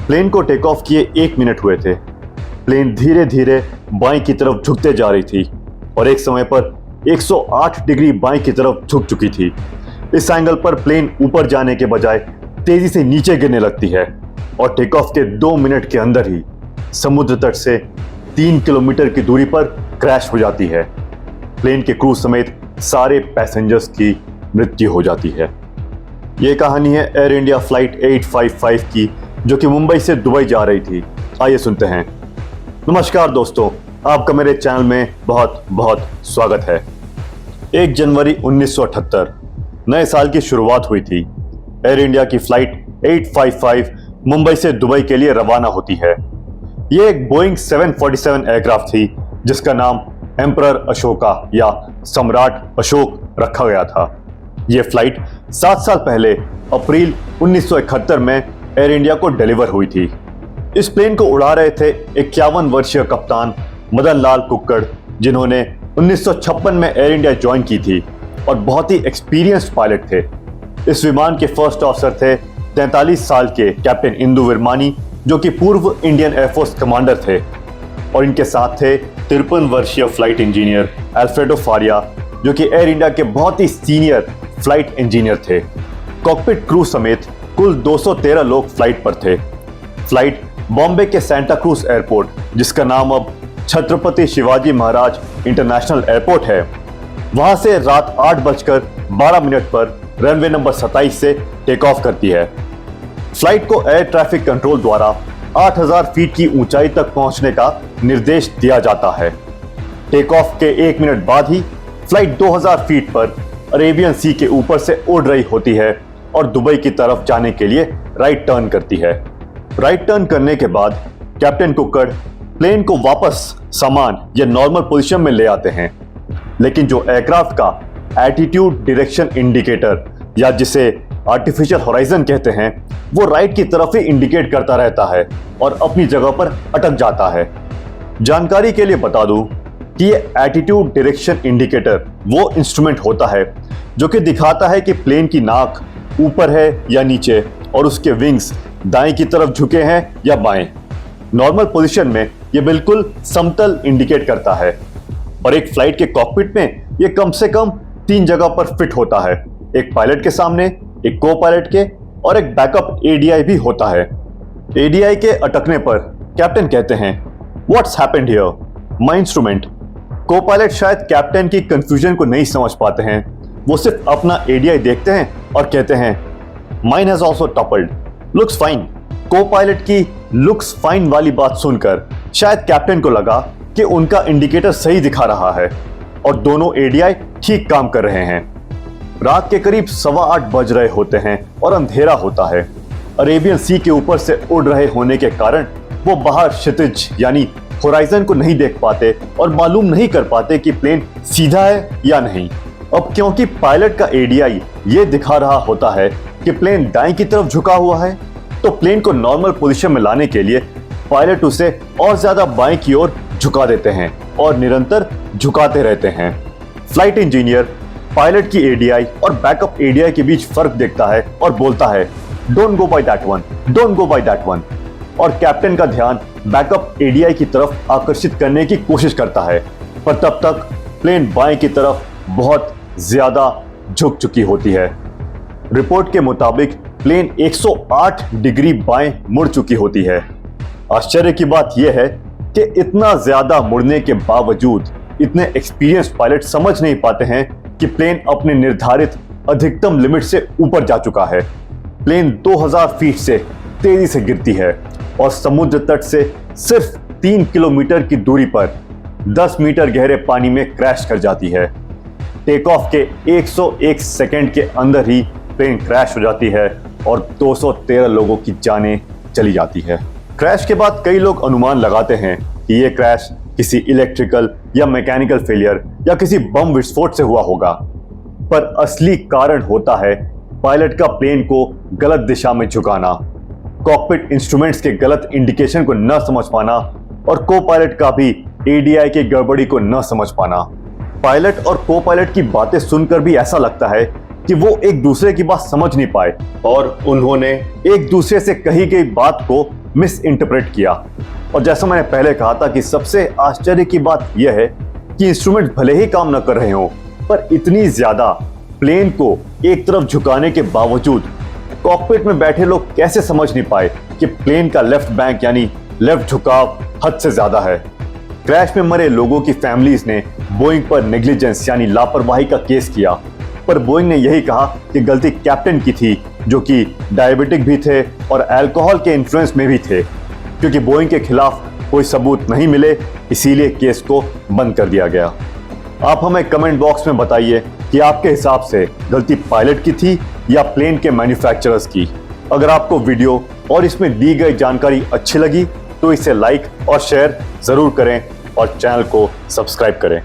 Plane को take off किए 1 minute हुए थे। प्लेन धीरे धीरे बाएं की तरफ झुकते जा रही थी और एक समय पर 108 डिग्री बाएं की तरफ झुक चुकी थी। इस एंगल पर प्लेन ऊपर जाने के बजाय तेजी से नीचे गिरने लगती है और टेक ऑफ के 2 मिनट के अंदर ही समुद्र तट से 3 किलोमीटर की दूरी पर क्रैश हो जाती है। प्लेन के क्रू समेत सारे पैसेंजर्स की मृत्यु हो जाती है। ये कहानी है एयर इंडिया फ्लाइट 855 की, जो कि मुंबई से दुबई जा रही थी। आइए सुनते हैं। नमस्कार दोस्तों, आपका मेरे चैनल में बहुत बहुत स्वागत है। 1 जनवरी 1978 नए साल की शुरुआत हुई थी। एयर इंडिया की फ्लाइट 855 मुंबई से दुबई के लिए रवाना होती है। ये एक बोइंग 747 एयरक्राफ्ट थी, जिसका नाम एम्परर अशोका या सम्राट अशोक रखा गया था। यह फ्लाइट 7 साल पहले अप्रैल 1971 में एयर इंडिया को डिलीवर हुई थी। इस प्लेन को उड़ा रहे थे 51 वर्षीय कप्तान मदन लाल कुक्कड़, जिन्होंने 1956 में एयर इंडिया ज्वाइन की थी और बहुत ही एक्सपीरियंस्ड पायलट थे। इस विमान के फर्स्ट ऑफिसर थे 43 साल के कैप्टन इंदु विरमानी, जो कि पूर्व इंडियन एयरफोर्स कमांडर थे, और इनके साथ थे 53 वर्षीय फ्लाइट इंजीनियर अल्फ्रेडो फारिया, जो कि एयर इंडिया के बहुत ही सीनियर फ्लाइट इंजीनियर थे। कॉकपिट क्रू समेत कुल 213 लोग फ्लाइट पर थे। फ्लाइट बॉम्बे के सेंटा क्रूज एयरपोर्ट, जिसका नाम अब छत्रपति शिवाजी महाराज इंटरनेशनल एयरपोर्ट है, वहां से रात 8:12 पर रनवे नंबर 27 से टेक ऑफ करती है। फ्लाइट को एयर ट्रैफिक कंट्रोल द्वारा 8000 फीट की ऊंचाई तक पहुंचने का निर्देश दिया जाता है। टेक ऑफ के 1 मिनट बाद ही फ्लाइट 2000 फीट पर अरेबियन सी के ऊपर से उड़ रही होती है और दुबई की तरफ जाने के लिए राइट टर्न करती है। राइट टर्न करने के बाद कैप्टन कुक्कड़ प्लेन को वापस सामान या नॉर्मल पोजीशन में ले आते हैं, लेकिन जो एयरक्राफ्ट का एटीट्यूड डायरेक्शन इंडिकेटर या जिसे आर्टिफिशियल होराइजन कहते हैं, वो राइट की तरफ ही इंडिकेट करता रहता है और अपनी जगह पर अटक जाता है। जानकारी के लिए बता दूं कि ये एटीट्यूड डायरेक्शन इंडिकेटर वो इंस्ट्रूमेंट होता है जो कि दिखाता है कि प्लेन की नाक ऊपर है या नीचे और उसके विंग्स दाएं की तरफ झुके हैं या बाएं। नॉर्मल पोजीशन में ये बिल्कुल समतल इंडिकेट करता है और एक फ्लाइट के कॉकपिट में ये कम से कम 3 जगह पर फिट होता है। एक पायलट के सामने, एक को पायलट के और एक बैकअप एडीआई भी होता है। एडीआई के अटकने पर कैप्टन कहते हैं, what's happened here? My instrument. को पायलट शायद कैप्टन की कंफ्यूजन को नहीं समझ पाते हैं। वो सिर्फ अपना एडीआई देखते हैं और कहते हैं, mine has also toppled, looks fine. को पायलट की लुक्स फाइन वाली बात सुनकर शायद कैप्टन को लगा कि उनका इंडिकेटर सही दिखा रहा है और दोनों एडीआई ठीक काम कर रहे हैं। रात के करीब 8:15 बज रहे होते हैं और अंधेरा होता है। अरेबियन सी के ऊपर से उड़ रहे होने के कारण वो बाहर क्षितिज यानी होराइजन को नहीं देख पाते और मालूम नहीं कर पाते कि प्लेन सीधा है या नहीं। अब क्योंकि पायलट का एडीआई ये दिखा रहा होता है कि प्लेन दाएं की तरफ झुका हुआ है, तो प्लेन को नॉर्मल पोजीशन में लाने के लिए पायलट उसे और ज्यादा बाएं की ओर झुका देते हैं और निरंतर झुकाते रहते हैं। फ्लाइट इंजीनियर पायलट की एडीआई और बैकअप एडीआई के बीच फर्क देखता है और बोलता है, don't go by that one, don't go by that one. और कैप्टन का ध्यान बैकअप एडीआई की तरफ आकर्षित करने की कोशिश करता है, पर तब तक प्लेन बाएं की तरफ बहुत ज्यादा झुक चुकी होती है। रिपोर्ट के मुताबिक प्लेन 108 डिग्री बाएं मुड़ चुकी होती है। आश्चर्य की बात यह है कि इतना ज्यादा मुड़ने के बावजूद इतने एक्सपीरियंस्ड पायलट समझ नहीं पाते हैं कि प्लेन अपने निर्धारित अधिकतम लिमिट से ऊपर जा चुका है। प्लेन 2000 फीट से तेजी से गिरती है और समुद्र तट से सिर्फ 3 किलोमीटर की दूरी पर 10 मीटर गहरे पानी में क्रैश कर जाती है। टेक ऑफ के 101 सेकंड के अंदर ही प्लेन क्रैश हो जाती है और 213 लोगों की जानें चली जाती है। क्रैश के बाद कई लोग अनुमान लगाते हैं कि यह क्रैश किसी इलेक्ट्रिकल या मैकेनिकल फेलियर या किसी बम विस्फोट से हुआ होगा, पर असली कारण होता है पायलट का प्लेन को गलत दिशा में झुकाना, कॉकपिट इंस्ट्रूमेंट्स के गलत इंडिकेशन को न समझ पाना और को पायलट का भी एडीआई की गड़बड़ी को न समझ पाना। पायलट और को पायलट की बातें सुनकर भी ऐसा लगता है कि वो एक दूसरे की बात समझ नहीं पाए और उन्होंने एक दूसरे से कही गई बात को मिस इंटरप्रेट किया। और जैसा मैंने पहले कहा था कि सबसे आश्चर्य की बात यह है कि इंस्ट्रूमेंट भले ही काम न कर रहे हो, पर इतनी ज्यादा प्लेन को एक तरफ झुकाने के बावजूद कॉकपिट में बैठे लोग कैसे समझ नहीं पाए कि प्लेन का लेफ्ट बैंक यानी लेफ्ट झुकाव हद से ज्यादा है। क्रैश में मरे लोगों की फैमिलीज ने बोइंग पर नेग्लिजेंस यानी लापरवाही का केस किया, पर बोइंग ने यही कहा कि गलती कैप्टन की थी, जो कि डायबिटिक भी थे और अल्कोहल के इन्फ्लुएंस में भी थे। क्योंकि बोइंग के खिलाफ कोई सबूत नहीं मिले, इसीलिए केस को बंद कर दिया गया। आप हमें कमेंट बॉक्स में बताइए कि आपके हिसाब से गलती पायलट की थी या प्लेन के मैन्युफैक्चरर्स की। अगर आपको वीडियो और इसमें दी गई जानकारी अच्छी लगी तो इसे लाइक और शेयर जरूर करें और चैनल को सब्सक्राइब करें।